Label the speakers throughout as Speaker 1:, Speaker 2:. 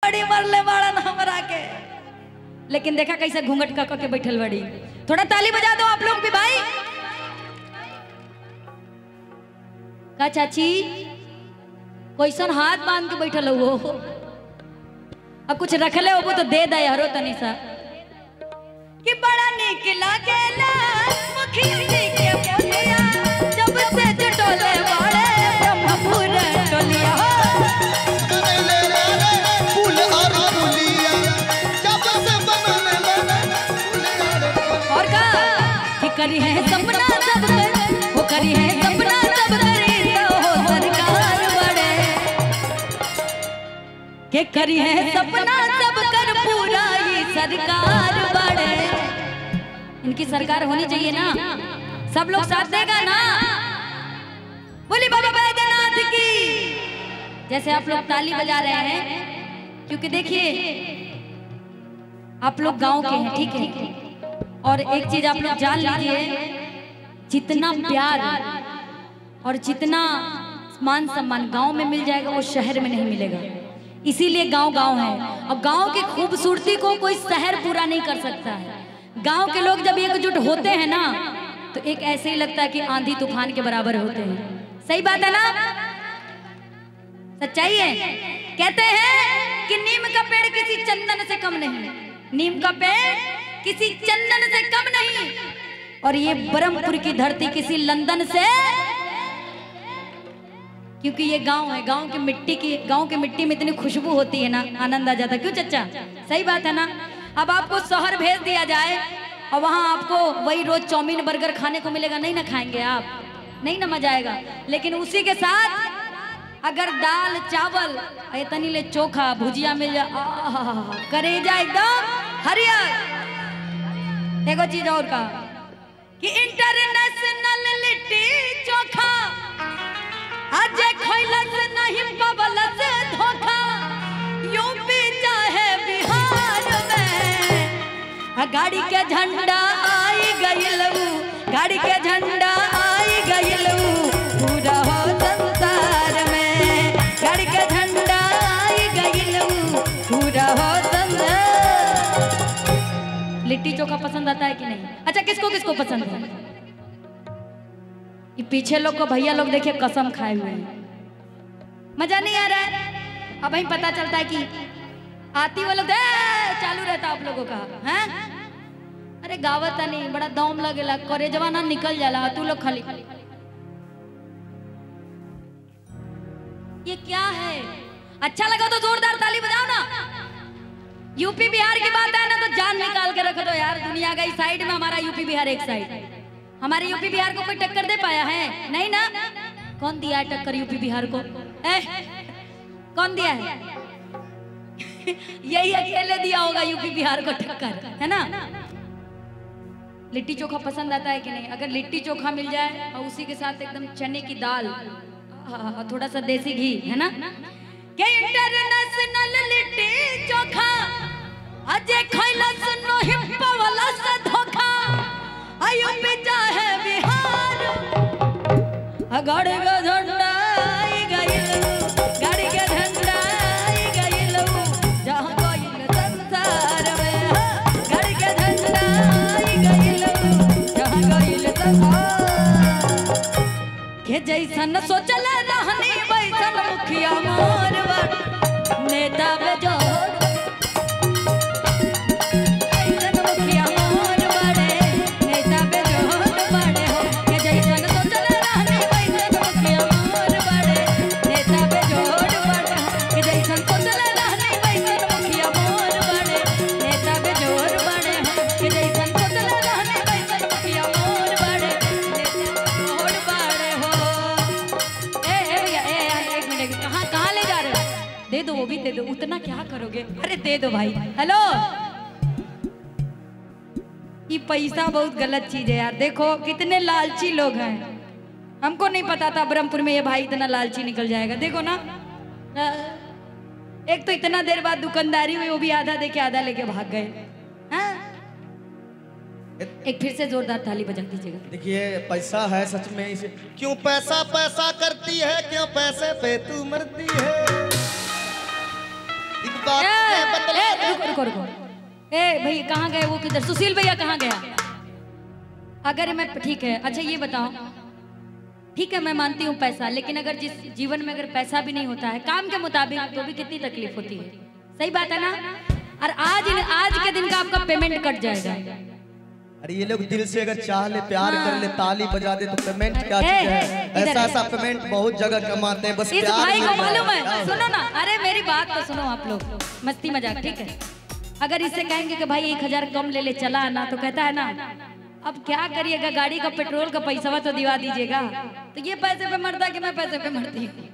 Speaker 1: बड़ी मरले बड़ा ना हमरा के। लेकिन देखा कैसे घूंघट का के बैठल बड़ी। थोड़ा ताली बजा दो आप लोग भी भाई। का चाची कैसन हाथ बांध के बैठल हो? अब कुछ रखले हो तो दे दे हरो तनी सा कि बड़ा निक लागेला मुखिया जी के बोलिया जब से जटोले बड़े ब्रह्मपुर टोलिया
Speaker 2: करेले रे फूल और फूलिया जब से बनले
Speaker 1: और का कि करी है सपना सब कर वो करी है सपना सब करी तो हो सरकार बड़े के करी है सपना सब कर पूरा ये सरकार बड़े। इनकी सरकार होनी चाहिए ना, सब लोग साथ देगा ना। बोली बाबा बैद्यनाथ की। जैसे आप लोग ताली बजा रहे हैं क्योंकि देखिए आप लोग गांव के हैं, ठीक है। और एक चीज आप लोग जान लीजिए, जितना प्यार और जितना मान सम्मान गांव में मिल जाएगा वो शहर में नहीं मिलेगा। इसीलिए गांव गांव है और गांव की खूबसूरती को कोई शहर पूरा नहीं कर सकता है। गांव के लोग जब एकजुट होते हैं ना तो एक ऐसे ही लगता है कि आंधी तूफान के बराबर होते हैं। सही बात है ना, सच्चाई है। कहते हैं कि नीम का पेड़ किसी चंदन से कम नहीं, नीम का पेड़ किसी चंदन से कम नहीं। और ये ब्रह्मपुर की धरती किसी लंदन से, क्योंकि ये गांव है, गांव की मिट्टी में इतनी खुशबू होती है ना, आनंद आ जाता है। क्यों चच्चा, सही बात है ना। अब आपको शहर भेज दिया जाए और वहां आपको वही रोज चाउमीन बर्गर खाने को मिलेगा, नहीं ना खाएंगे आप, नहीं ना मजा आएगा। लेकिन उसी के साथ अगर दाल चावल इतनी ले चोखा भुजिया मिल जाए, करेजा एकदम हरियर। एगो चीज और का कि इंटरनेशनल लिट्टी चोखा आज खैला से नहीं पवला से धोखा। यूपी चाहे बिहार में गाड़ी के झंडा आई गइलू, गाड़ी के झंडा आई गइलू पूरा हो संसार में। गाड़ी के झंडा आई गइलू पूरा हो संसार। लिट्टी चोखा पसंद आता है कि नहीं? अच्छा किसको किसको पसंद है? ये पीछे लोग को भैया लोग देखिए कसम खाए हुए हैं, मजा नहीं आ रहा है। अब वही पता चलता है कि आती वो लोग चालू रहता आप लोगों का हैं। अरे गावत नहीं, बड़ा दम लगेला, करे जवाना निकल जाला। तू लोग खाली ये क्या है? अच्छा लगा तो जोरदार ताली बजाओ ना। यूपी बिहार की बात है ना तो जान निकाल के रख दो यार। दुनिया का इस साइड में, हमारा यूपी बिहार एक साइड। हमारे यूपी बिहार को कोई टक्कर दे पाया है? नहीं ना। कौन दिया है टक्कर यूपी बिहार को? कौन दिया है? यही अकेले दिया होगा यूपी बिहार को टक्कर, है ना। लिट्टी चोखा पसंद आता है कि नहीं? अगर लिट्टी चोखा मिल जाए और उसी के साथ एकदम चने की दाल, थोड़ा सा देसी घी, है ना। क्या इंटरनेशनल लिट्टी चोखा अजय खैला सुनो हिप्पा वाला से धोखा। यूपी चाहे बिहार गाड़ी का झंडा आई गइलू, गाड़ी के झंडा आई गइलू जहाँ गइल संसार में। गाड़ी के झंडा आई गइलू जहाँ गइल संसार के। जैसन सोचल रहनी वैसन मुखिया मोर नेता बेजोड़। दे दो, वो भी दे दो। उतना क्या करोगे? अरे दे दो भाई। हेलो, ये पैसा बहुत गलत चीज है यार। देखो कितने लालची लोग हैं। हमको नहीं पता था ब्रह्मपुर में ये भाई इतना लालची निकल जाएगा। देखो ना, एक तो इतना देर बाद दुकानदारी हुई, वो भी आधा देके आधा लेके भाग गए। एक फिर से जोरदार ताली बजा दीजिएगा।
Speaker 2: देखिए पैसा है सच में इसे क्यों पैसा पैसा करती है, क्यों पैसे पे तू मरती है। एक बात
Speaker 1: रुको रुको। ए भाई कहाँ गए वो, किधर सुशील भैया कहाँ गया? अगर मैं ठीक है, अच्छा ये बताओ, ठीक है मैं मानती हूँ पैसा, लेकिन अगर जिस जीवन में अगर पैसा भी नहीं होता है काम के मुताबिक तो भी कितनी तकलीफ होती है। सही बात है ना? और आज के दिन का आपका पेमेंट कट जाएगा।
Speaker 2: अरे ये लोग दिल से अगर चाह ले, प्यार कर ले, ताली बजा दे तो पेमेंट क्या चीज है? ऐसा पेमेंट बहुत जगह कमाते हैं, बस
Speaker 1: इस
Speaker 2: प्यार
Speaker 1: भाई को
Speaker 2: नहीं
Speaker 1: मालूम है,
Speaker 2: मिलता।
Speaker 1: सुनो ना, अरे मेरी बात तो सुनो आप लोग, मस्ती मजाक ठीक है। अगर इससे कहेंगे कि भाई 1000 कम ले ले चला ना, तो कहता है ना अब क्या करिएगा, गाड़ी का पेट्रोल का पैसा तो दिवा दीजिएगा। तो ये पैसे पे मरता कि मैं पैसे पे मरती हूँ?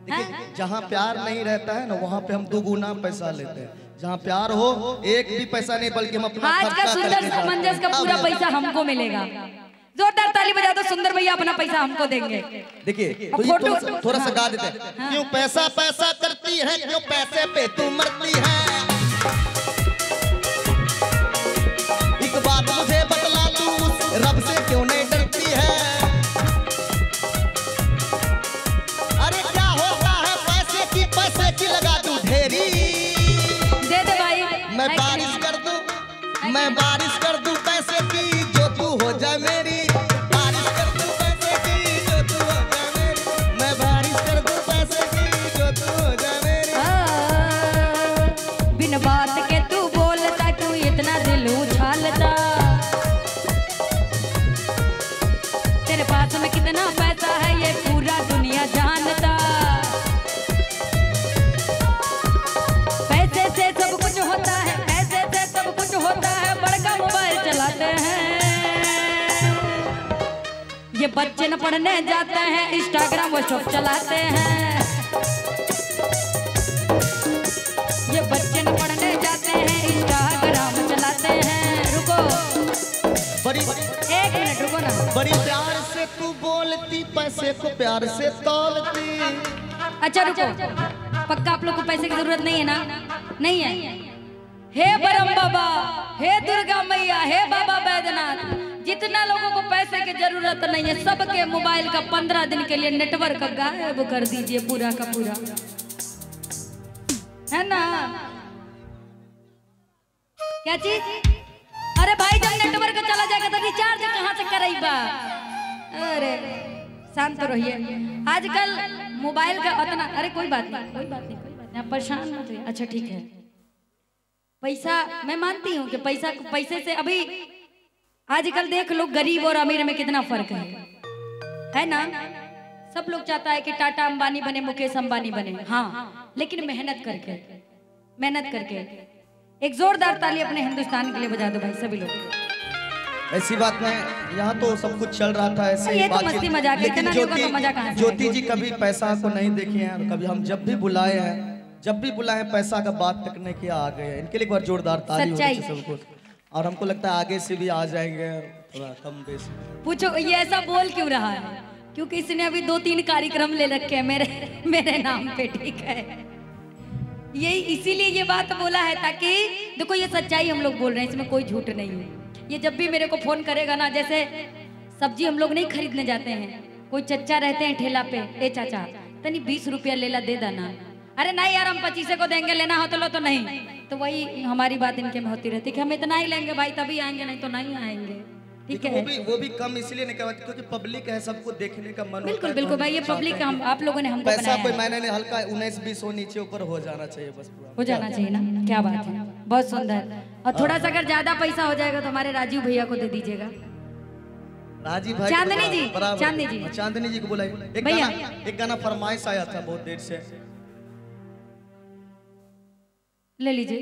Speaker 2: देखिए जहाँ प्यार नहीं रहता है ना, वहाँ पे हम 2 गुना पैसा लेते हैं। जहाँ प्यार हो एक भी पैसा नहीं, बल्कि हम अपना
Speaker 1: आज का सुंदर सामंजस्य का पूरा पैसा हमको मिलेगा। जोरदार ताली बजा दो, सुंदर भैया अपना पैसा हमको देंगे।
Speaker 2: देखिए तो थोड़ा सा गा देते हैं। क्यों पैसा पैसा करती है, क्यों पैसे पे तू मरती है? एक बात मुझे बतला, तू उस रब से क्यों नहीं डरती है? अरे क्या होता है पैसे की लगा दूं ढेरी।
Speaker 1: दे दे भाई,
Speaker 2: मैं बारिश कर दूं, मैं बारिश कर दूं पैसे की, जो तू हो जाए मेरी। बारिश कर दूं पैसे की, जो तू हो जाए मेरी। मैं बारिश कर दूं पैसे की, जो तू हो जाए मेरी।
Speaker 1: बिन बात के तू बोलता, तू इतना दिल उछालता। तेरे पास में कितना पैसा है ये पूरा दुनिया जानता। पैसे से सब कुछ होता है, पैसे से सब कुछ होता है, बड़का मोबाइल चलाते हैं। ये बच्चे न पढ़ने जाते हैं, इंस्टाग्राम व्हाट्सएप चलाते हैं। ये बच्चे न पढ़ने जाते हैं, इंस्टाग्राम चलाते हैं। रुको
Speaker 2: बड़ी
Speaker 1: 1 मिनट रुको ना।
Speaker 2: बड़ी प्यार से तू बोलती, पैसे को प्यार से तौलती।
Speaker 1: अच्छा रुको, पक्का आप लोग को पैसे की जरूरत नहीं है ना? नहीं है। हे ब्रह्म बाबा, हे दुर्गा मैया, हे बाबा बैद्यनाथ, जितना लोगों को पैसे की जरूरत नहीं है, सबके मोबाइल का 15 दिन के लिए नेटवर्क गायब कर दीजिए पूरा का पूरा, है ना? क्या चीज? अरे भाई जब नेटवर्क चला जाएगा तो रिचार्ज कहाँ से करेगा? अरे शांत रहिए। आजकल मोबाइल का उतना, अरे कोई बात नहीं, कोई बात नहीं, कोई बात नहीं, आप परेशान मत होइए। अच्छा ठीक है, पैसा मैं मानती हूँ कि पैसे से अभी आजकल देख लो गरीब और अमीर में कितना फर्क है ना? सब लोग चाहता है कि टाटा अंबानी बने, मुकेश अंबानी बने, हाँ, लेकिन मेहनत करके। एक जोरदार ताली अपने हिंदुस्तान के लिए बजा दो भाई सभी लोग।
Speaker 2: ऐसी बात नहीं, यहाँ तो सब कुछ चल रहा था ऐसे
Speaker 1: ये
Speaker 2: ही
Speaker 1: तो
Speaker 2: बातचीत।
Speaker 1: मस्ती मजाक है,
Speaker 2: लेकिन
Speaker 1: इतना लोगों का मजा कहाँ से
Speaker 2: ज्योति जी कभी पैसा को नहीं देखे हैं, और कभी हम जब भी बुलाए हैं पैसा का बात तक नहीं किया, आ गए हैं। इनके लिए एक बार जोरदार ताली हो
Speaker 1: सच्चाई।
Speaker 2: सबको। और हमको लगता है आगे से भी आ जाएंगे, थोड़ा कम बेसी।
Speaker 1: पूछो ये ऐसा बोल क्यों रहा है? क्योंकि इसने अभी 2-3 कार्यक्रम ले रखे हैं मेरे नाम पे, ठीक है? यही इसीलिए ये बात बोला है, ताकि देखो ये सच्चाई हम लोग बोल रहे हैं, इसमें कोई झूठ नहीं है। ये जब भी मेरे को फोन करेगा ना, जैसे सब्जी हम लोग नहीं खरीदने जाते हैं, कोई चच्चा रहते हैं ठेला पे, ए चाचा तनी 20 रुपया ले ला, दे देना। अरे नहीं यार हम 25 को देंगे, लेना हो तो लो, तो नहीं। तो वही हमारी बात इनके में होती रहती कि हम इतना ही लेंगे भाई तभी आएंगे, नहीं तो नहीं आएंगे, ठीक है?
Speaker 2: वो भी कम इसलिए नहीं कहते क्योंकि पब्लिक है, सबको देखने का मन।
Speaker 1: बिल्कुल बिल्कुल भाई, ये पब्लिक हम आप लोगों ने हमको
Speaker 2: पैसा
Speaker 1: बनाया
Speaker 2: कोई
Speaker 1: है।
Speaker 2: मैंने नहीं, हल्का 19-20 हो नीचे ऊपर हो जाना चाहिए, बस पूरा
Speaker 1: हो जाना चाहिए ना? क्या बात है, बहुत सुंदर। और थोड़ा सा अगर ज्यादा पैसा हो जाएगा तो हमारे राजीव भैया को दे दीजिएगा।
Speaker 2: राजीव भाई
Speaker 1: चांदनी जी,
Speaker 2: चांदनी जी को बुलाइए। एक गाना फरमाइश आया था बहुत देर से,
Speaker 1: ले लीजिए।